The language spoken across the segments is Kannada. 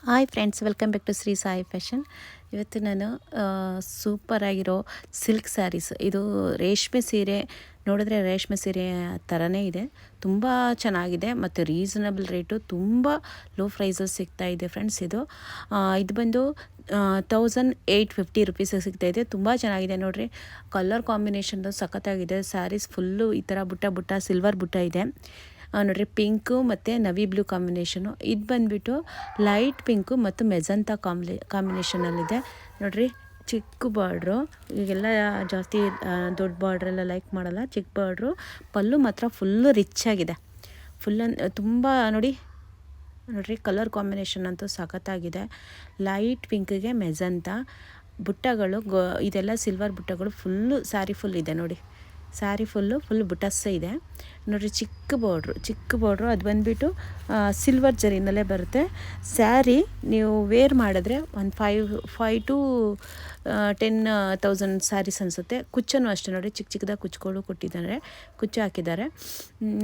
Hi friends, welcome back to Shri Sai fashion. ಇವತ್ತು ನಾನು ಸೂಪರಾಗಿರೋ ಸಿಲ್ಕ್ ಸ್ಯಾರೀಸ್, ಇದು ರೇಷ್ಮೆ ಸೀರೆ ನೋಡಿದ್ರೆ ರೇಷ್ಮೆ ಸೀರೆ ಥರನೇ ಇದೆ. ತುಂಬ ಚೆನ್ನಾಗಿದೆ ಮತ್ತು ರೀಸನಬಲ್ ರೇಟು, ತುಂಬ ಲೋ ಪ್ರೈಸಲ್ಲಿ ಸಿಗ್ತಾಯಿದೆ ಫ್ರೆಂಡ್ಸ್. ಇದು ಬಂದು 1850 ರುಪೀಸಿಗೆ ಸಿಗ್ತಾಯಿದೆ. ತುಂಬ ಚೆನ್ನಾಗಿದೆ ನೋಡಿರಿ. ಕಲರ್ ಕಾಂಬಿನೇಷನ್ ಸಖತ್ತಾಗಿದೆ. ಸ್ಯಾರೀಸ್ ಫುಲ್ಲು ಈ ಥರ ಬುಟ್ಟ ಬುಟ್ಟ ಸಿಲ್ವರ್ ಬುಟ್ಟ ಇದೆ ನೋಡಿರಿ. ಪಿಂಕು ಮತ್ತು ನವಿ ಬ್ಲೂ ಕಾಂಬಿನೇಷನು. ಇದು ಬಂದುಬಿಟ್ಟು ಲೈಟ್ ಪಿಂಕು ಮತ್ತು ಮೆಜಂತಾ ಕಾಂಬಿನೇಷನಲ್ಲಿದೆ ನೋಡಿರಿ. ಚಿಕ್ಕ ಬಾರ್ಡ್ರು, ಈಗೆಲ್ಲ ಜಾಸ್ತಿ ದೊಡ್ಡ ಬಾರ್ಡ್ರೆಲ್ಲ ಲೈಕ್ ಮಾಡಲ್ಲ, ಚಿಕ್ಕ ಬಾರ್ಡ್ರು. ಪಲ್ಲು ಮಾತ್ರ ಫುಲ್ಲು ರಿಚ್ ಆಗಿದೆ. ತುಂಬ ನೋಡಿರಿ ಕಲರ್ ಕಾಂಬಿನೇಷನ್ ಅಂತೂ ಸಖತ್ತಾಗಿದೆ. ಲೈಟ್ ಪಿಂಕಿಗೆ ಮೆಜಂತಾ ಬುಟ್ಟಗಳು, ಇದೆಲ್ಲ ಸಿಲ್ವರ್ ಬುಟ್ಟಗಳು ಫುಲ್ಲು ಸ್ಯಾರಿ ಫುಲ್ ಇದೆ ನೋಡಿ. ಸ್ಯಾರಿ ಫುಲ್ ಬುಟಸ್ಸೇ ಇದೆ ನೋಡಿರಿ. ಚಿಕ್ಕ ಬಾರ್ಡ್ರು ಅದು ಬಂದುಬಿಟ್ಟು ಸಿಲ್ವರ್ ಜರಿನಲ್ಲೇ ಬರುತ್ತೆ. ಸ್ಯಾರಿ ನೀವು ವೇರ್ ಮಾಡಿದ್ರೆ ಒಂದು 5 to 10,000 ಸ್ಯಾರೀಸ್ ಅನಿಸುತ್ತೆ. ಕುಚ್ಚನ್ನು ಅಷ್ಟೇ ನೋಡಿ, ಚಿಕ್ಕದಾಗಿ ಕುಚ್ಚುಗಳು ಕೊಟ್ಟಿದ್ದಾರೆ, ಕುಚ್ಚು ಹಾಕಿದ್ದಾರೆ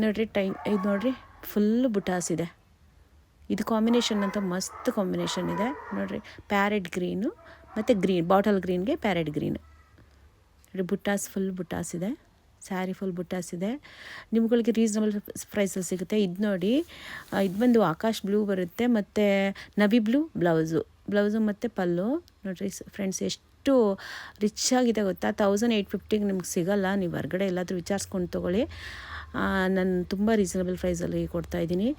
ನೋಡಿರಿ. ಇದು ನೋಡಿರಿ ಫುಲ್ಲು ಬುಟಾಸ್ ಇದೆ. ಇದು ಕಾಂಬಿನೇಷನ್ ಅಂತ ಮಸ್ತ್ ಕಾಂಬಿನೇಷನ್ ಇದೆ ನೋಡಿರಿ. ಪ್ಯಾರೆಟ್ ಗ್ರೀನು ಮತ್ತು ಗ್ರೀನ್, ಬಾಟಲ್ ಗ್ರೀನ್ಗೆ ಪ್ಯಾರೆಟ್ ಗ್ರೀನು ನೋಡಿ. ಬುಟ್ಟಾಸ್ ಇದೆ. ಸ್ಯಾರಿ ಫುಲ್ ಬುಟ್ಟಾಸ್ ಇದೆ. ನಿಮ್ಗಳಿಗೆ ರೀಸನಬಲ್ ಪ್ರೈಸಲ್ಲಿ ಸಿಗುತ್ತೆ. ಇದು ನೋಡಿ, ಇದು ಬಂದು ಆಕಾಶ್ ಬ್ಲೂ ಬರುತ್ತೆ ಮತ್ತು ನವಿ ಬ್ಲೂ ಬ್ಲೌಸು ಮತ್ತು ಪಲ್ಲು ನೋಡಿರಿ ಫ್ರೆಂಡ್ಸ್. ಎಷ್ಟು ರಿಚ್ ಆಗಿದೆ ಗೊತ್ತಾ. 1850ಗೆ ನಿಮ್ಗೆ ಸಿಗೋಲ್ಲ. ನೀವು ಹೊರಗಡೆ ಎಲ್ಲಾದರೂ ವಿಚಾರಿಸ್ಕೊಂಡು ತೊಗೊಳ್ಳಿ. ನಾನು ತುಂಬ ರೀಸನಬಲ್ ಪ್ರೈಸಲ್ಲಿ ಕೊಡ್ತಾಯಿದ್ದೀನಿ.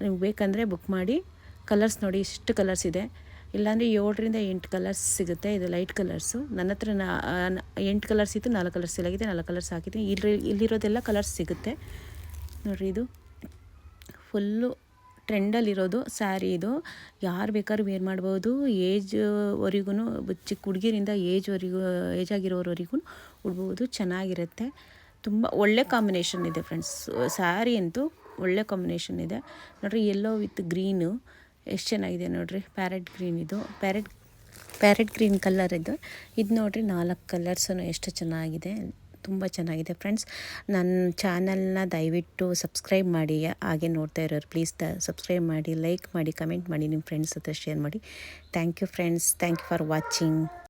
ನಿಮ್ಗೆ ಬೇಕಂದರೆ ಬುಕ್ ಮಾಡಿ. ಕಲರ್ಸ್ ನೋಡಿ, ಇಷ್ಟು ಕಲರ್ಸ್ ಇದೆ. ಇಲ್ಲಾಂದರೆ 7ರಿಂದ 8 ಕಲರ್ಸ್ ಸಿಗುತ್ತೆ. ಇದು ಲೈಟ್ ಕಲರ್ಸು. ನನ್ನ ಹತ್ರ 8 ಕಲರ್ಸ್ ಇತ್ತು, 4 ಕಲರ್ಸ್ ಇಲ್ಲಾಗಿದೆ, 4 ಕಲರ್ಸ್ ಹಾಕಿದ್ದೀನಿ. ಇಲ್ಲಿರೋದೆಲ್ಲ ಕಲರ್ಸ್ ಸಿಗುತ್ತೆ ನೋಡಿರಿ. ಇದು ಫುಲ್ಲು ಟ್ರೆಂಡಲ್ಲಿರೋದು ಸ್ಯಾರಿ. ಇದು ಯಾರು ಬೇಕಾದ್ರೂ ವೇರ್ ಮಾಡ್ಬೋದು. ಏಜ್ವರೆಗೂ, ಚಿಕ್ಕ ಹುಡುಗಿರಿಂದ ಏಜ್ ಆಗಿರೋವರೆಗೂ ಉಡ್ಬೋದು. ಚೆನ್ನಾಗಿರುತ್ತೆ. ತುಂಬ ಒಳ್ಳೆ ಕಾಂಬಿನೇಷನ್ ಇದೆ ಫ್ರೆಂಡ್ಸ್. ಸ್ಯಾರಿ ಅಂತೂ ಒಳ್ಳೆ ಕಾಂಬಿನೇಷನ್ ಇದೆ ನೋಡಿರಿ. ಯೆಲ್ಲೋ ವಿತ್ ಗ್ರೀನು ಎಷ್ಟು ಚೆನ್ನಾಗಿದೆ ನೋಡಿರಿ. ಪ್ಯಾರೆಟ್ ಗ್ರೀನ್, ಇದು ಪ್ಯಾರೆಟ್ ಗ್ರೀನ್ ಕಲರ್ ಇದು ನೋಡಿರಿ. 4 ಕಲರ್ಸು ಎಷ್ಟು ಚೆನ್ನಾಗಿದೆ, ತುಂಬ ಚೆನ್ನಾಗಿದೆ ಫ್ರೆಂಡ್ಸ್. ನನ್ನ ಚಾನಲ್ನ ದಯವಿಟ್ಟು ಸಬ್ಸ್ಕ್ರೈಬ್ ಮಾಡಿ. ಹಾಗೆ ನೋಡ್ತಾ ಇರೋರು ಪ್ಲೀಸ್ ಸಬ್ಸ್ಕ್ರೈಬ್ ಮಾಡಿ, ಲೈಕ್ ಮಾಡಿ, ಕಮೆಂಟ್ ಮಾಡಿ, ನಿಮ್ಮ ಫ್ರೆಂಡ್ಸ್ ಹತ್ರ ಶೇರ್ ಮಾಡಿ. Thank you friends. Thank you for watching.